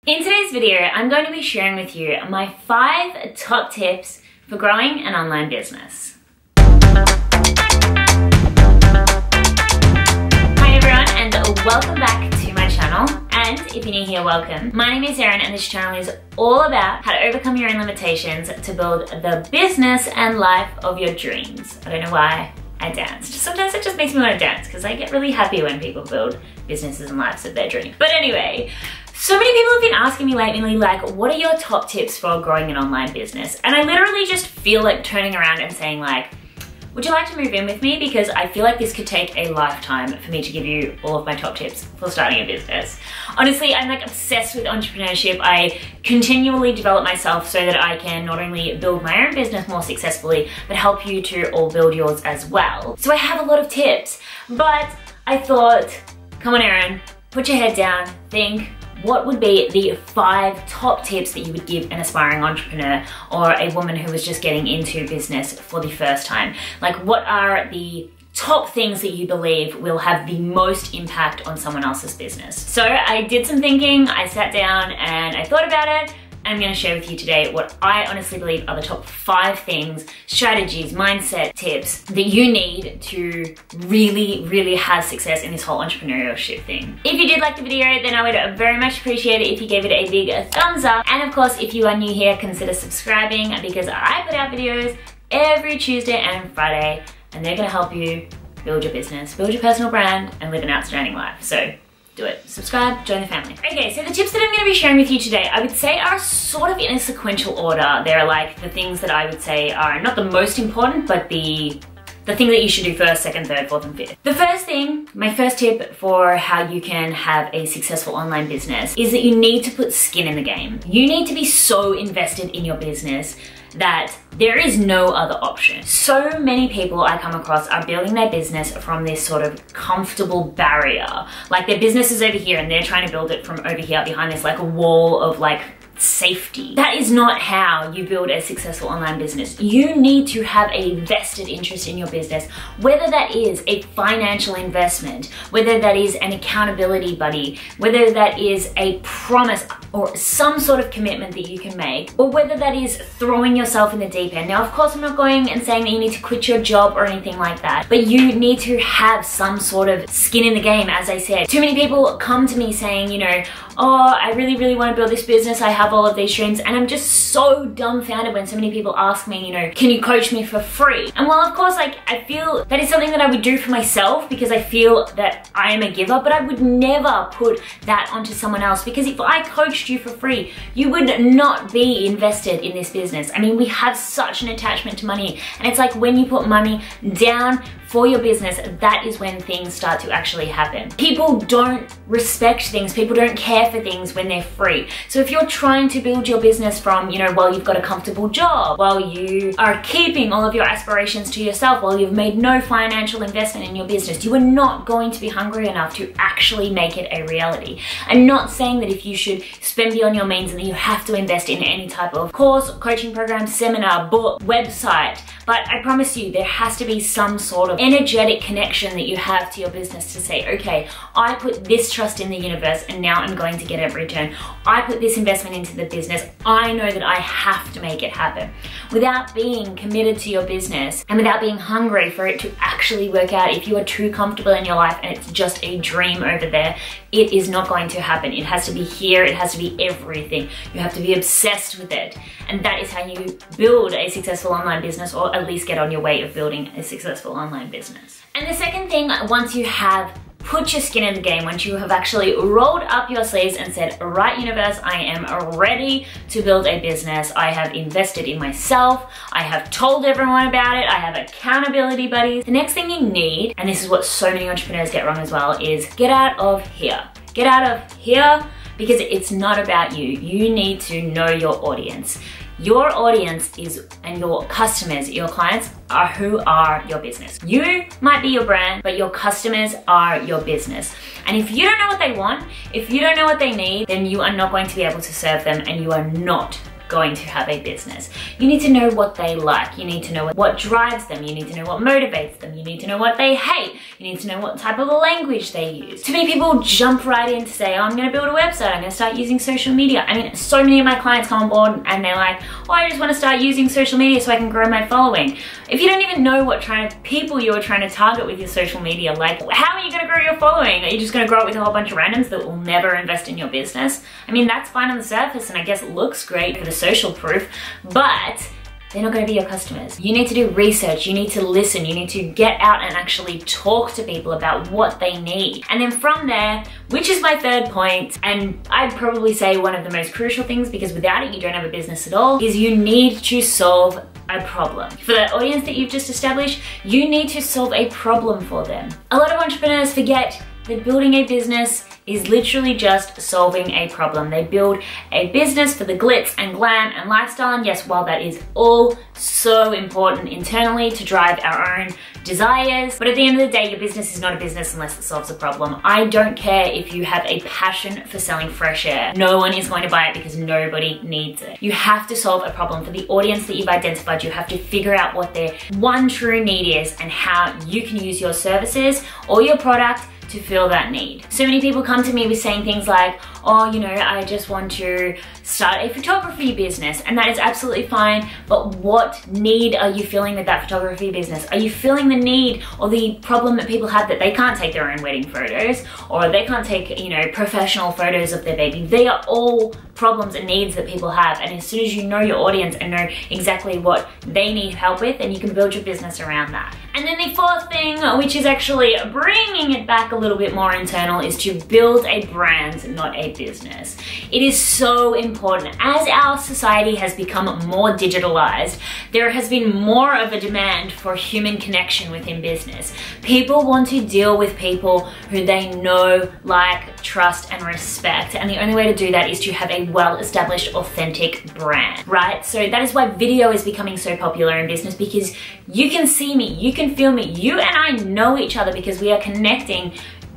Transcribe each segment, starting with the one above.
In today's video, I'm going to be sharing with you my 5 top tips for growing an online business. Hi everyone, and welcome back to my channel. And if you're new here, welcome. My name is Erin, and this channel is all about how to overcome your own limitations to build the business and life of your dreams. I don't know why I danced. Sometimes it just makes me want to dance because I get really happy when people build businesses and lives of their dreams. But anyway, so many people have been asking me lately, like, what are your top tips for growing an online business? And I literally just feel like turning around and saying like, would you like to move in with me? Because I feel like this could take a lifetime for me to give you all of my top tips for starting a business. Honestly, I'm like obsessed with entrepreneurship. I continually develop myself so that I can not only build my own business more successfully, but help you to all build yours as well. So I have a lot of tips, but I thought, come on Erin, put your head down, think, what would be the 5 top tips that you would give an aspiring entrepreneur or a woman who was just getting into business for the first time? Like, what are the top things that you believe will have the most impact on someone else's business? So I did some thinking, I sat down and I thought about it. I'm going to share with you today what I honestly believe are the top 5 things, strategies, mindset tips that you need to really have success in this whole entrepreneurship thing. If you did like the video, then I would very much appreciate it if you gave it a big thumbs up. And of course, if you are new here, consider subscribing because I put out videos every Tuesday and Friday, and they're going to help you build your business, build your personal brand, and live an outstanding life. So do it. Subscribe, join the family. Okay, so the tips that I'm going to be sharing with you today, I would say are sort of in a sequential order. They're like the things that I would say are not the most important, but the thing that you should do first, second, third, fourth, and fifth. The first thing, my first tip for how you can have a successful online business is that you need to put skin in the game. You need to be so invested in your business that there is no other option. So many people I come across are building their business from this sort of comfortable barrier. Like their business is over here and they're trying to build it from over here behind this like a wall of like safety. That is not how you build a successful online business. You need to have a vested interest in your business, whether that is a financial investment, whether that is an accountability buddy, whether that is a promise or some sort of commitment that you can make, or whether that is throwing yourself in the deep end. Now, of course, I'm not going and saying that you need to quit your job or anything like that, but you need to have some sort of skin in the game, as I said. Too many people come to me saying, you know, oh, I really want to build this business. I have all of these dreams. And I'm just so dumbfounded when so many people ask me, you know, can you coach me for free? And well, of course, like I feel that is something that I would do for myself because I feel that I am a giver, but I would never put that onto someone else because if I coached you for free, you would not be invested in this business. I mean, we have such an attachment to money, and it's like when you put money down for your business, that is when things start to actually happen. People don't respect things, people don't care for things when they're free. So if you're trying to build your business from, you know, while you've got a comfortable job, while you are keeping all of your aspirations to yourself, while you've made no financial investment in your business, you are not going to be hungry enough to actually make it a reality. I'm not saying that if you should spend beyond your means and that you have to invest in any type of course, coaching program, seminar, book, website, but I promise you there has to be some sort of energetic connection that you have to your business to say, okay, I put this trust in the universe and now I'm going to get a return. I put this investment into the business. I know that I have to make it happen. Without being committed to your business and without being hungry for it to actually work out, if you are too comfortable in your life and it's just a dream over there, it is not going to happen. It has to be here. It has to be everything. You have to be obsessed with it. And that is how you build a successful online business, or at least get on your way of building a successful online business. And the second thing, once you have put your skin in the game, once you have actually rolled up your sleeves and said, right universe, I am ready to build a business. I have invested in myself. I have told everyone about it. I have accountability buddies. The next thing you need, and this is what so many entrepreneurs get wrong as well, is get out of here. Get out of here because it's not about you. You need to know your audience. Your audience is, and your customers, your clients are who are your business. You might be your brand, but your customers are your business. And if you don't know what they want, if you don't know what they need, then you are not going to be able to serve them and you are not going to have a business. You need to know what they like. You need to know what drives them. You need to know what motivates them. You need to know what they hate. You need to know what type of language they use. Too many people jump right in to say, oh, I'm gonna build a website, I'm gonna start using social media. I mean, so many of my clients come on board and they're like, oh, I just wanna start using social media so I can grow my following. If you don't even know what people you're trying to target with your social media, like, how are you gonna grow your following? Are you just gonna grow it with a whole bunch of randoms that will never invest in your business? I mean, that's fine on the surface, and I guess it looks great for the social proof, but they're not going to be your customers. You need to do research, you need to listen, you need to get out and actually talk to people about what they need. And then from there, which is my third point, and I'd probably say one of the most crucial things, because without it you don't have a business at all, is you need to solve a problem. For that audience that you've just established, you need to solve a problem for them. A lot of entrepreneurs forget that building a business is literally just solving a problem. They build a business for the glitz and glam and lifestyle, and yes, while that is all so important internally to drive our own desires, but at the end of the day, your business is not a business unless it solves a problem. I don't care if you have a passion for selling fresh air. No one is going to buy it because nobody needs it. You have to solve a problem for the audience that you've identified. You have to figure out what their one true need is and how you can use your services or your product to fill that need. So many people come to me with saying things like, oh, you know, I just want to start a photography business, and that is absolutely fine, but what need are you feeling with that photography business? Are you feeling the need or the problem that people have that they can't take their own wedding photos, or they can't take, you know, professional photos of their baby? They are all problems and needs that people have, and as soon as you know your audience and know exactly what they need help with, then you can build your business around that. And then the fourth thing, which is actually bringing it back a little bit more internal, is to build a brand, not a business. It is so important. As our society has become more digitalized, there has been more of a demand for human connection within business. People want to deal with people who they know, like, trust, and respect. And the only way to do that is to have a well-established, authentic brand, right? So that is why video is becoming so popular in business, because you can see me, you can feel me, you and I know each other because we are connecting.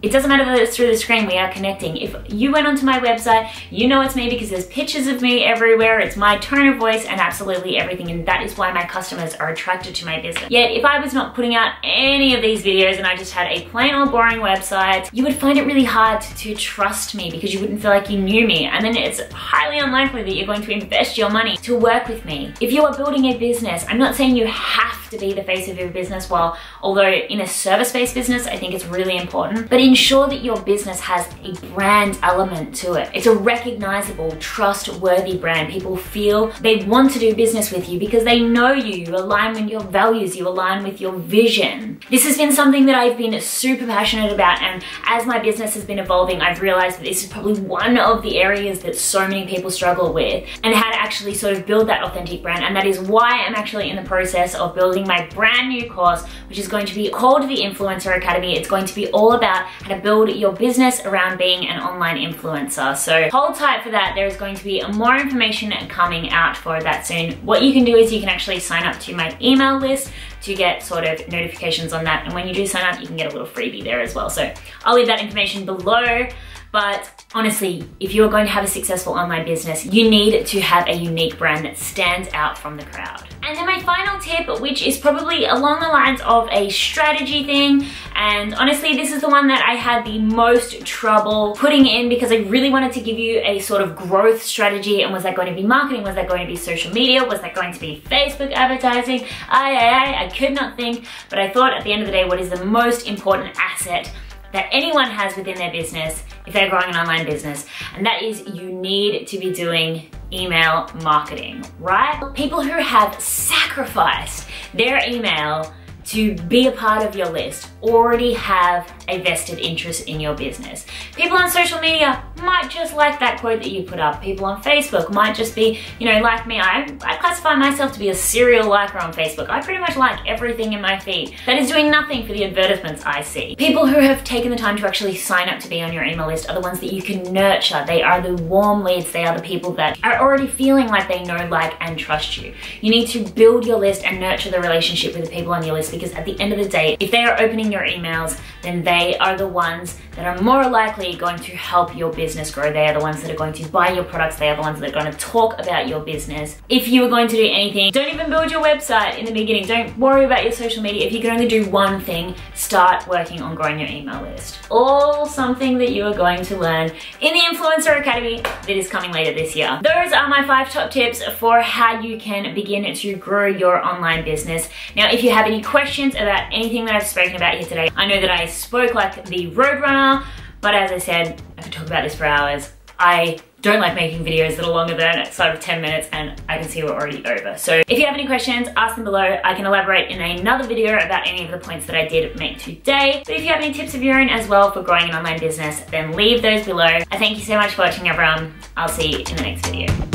It doesn't matter that it's through the screen, we are connecting. If you went onto my website, you know it's me because there's pictures of me everywhere, it's my tone of voice and absolutely everything, and that is why my customers are attracted to my business. Yet if I was not putting out any of these videos and I just had a plain old boring website, you would find it really hard to trust me because you wouldn't feel like you knew me, and then it's highly unlikely that you're going to invest your money to work with me. If you are building a business, I'm not saying you have to be the face of your business, although in a service-based business, I think it's really important, but ensure that your business has a brand element to it. It's a recognizable, trustworthy brand. People feel they want to do business with you because they know you, you align with your values, you align with your vision. This has been something that I've been super passionate about, and as my business has been evolving, I've realized that this is probably one of the areas that so many people struggle with, and how to actually sort of build that authentic brand. And that is why I'm actually in the process of building my brand new course, which is going to be called the Influencer Academy. It's going to be all about how to build your business around being an online influencer. So hold tight for that. There's going to be more information coming out for that soon. What you can do is you can actually sign up to my email list to get sort of notifications on that. And when you do sign up, you can get a little freebie there as well. So I'll leave that information below. But honestly, if you're going to have a successful online business, you need to have a unique brand that stands out from the crowd. And then my final tip, which is probably along the lines of a strategy thing, and honestly, this is the one that I had the most trouble putting in because I really wanted to give you a sort of growth strategy. And was that going to be marketing? Was that going to be social media? Was that going to be Facebook advertising? I could not think, but I thought at the end of the day, what is the most important asset that anyone has within their business if they're growing an online business, and that is you need to be doing email marketing, right? People who have sacrificed their email to be a part of your list already have a vested interest in your business. People on social media might just like that quote that you put up. People on Facebook might just be, you know, like me. I classify myself to be a serial liker on Facebook. I pretty much like everything in my feed. That is doing nothing for the advertisements I see. People who have taken the time to actually sign up to be on your email list are the ones that you can nurture. They are the warm leads. They are the people that are already feeling like they know, like, and trust you. You need to build your list and nurture the relationship with the people on your list, because at the end of the day, if they are opening your emails, then they they are the ones that are more likely going to help your business grow. They are the ones that are going to buy your products. They are the ones that are going to talk about your business. If you are going to do anything, don't even build your website in the beginning. Don't worry about your social media. If you can only do one thing, start working on growing your email list. All something that you are going to learn in the Influencer Academy that is coming later this year. Those are my 5 top tips for how you can begin to grow your online business. Now, if you have any questions about anything that I've spoken about here today, I know that I spoke like the roadrunner, but as I said, I could talk about this for hours. I don't like making videos that are longer than sort of 10 minutes, and I can see we're already over. So if you have any questions, ask them below. I can elaborate in another video about any of the points that I did make today. But if you have any tips of your own as well for growing an online business, then leave those below. I thank you so much for watching, everyone. I'll see you in the next video.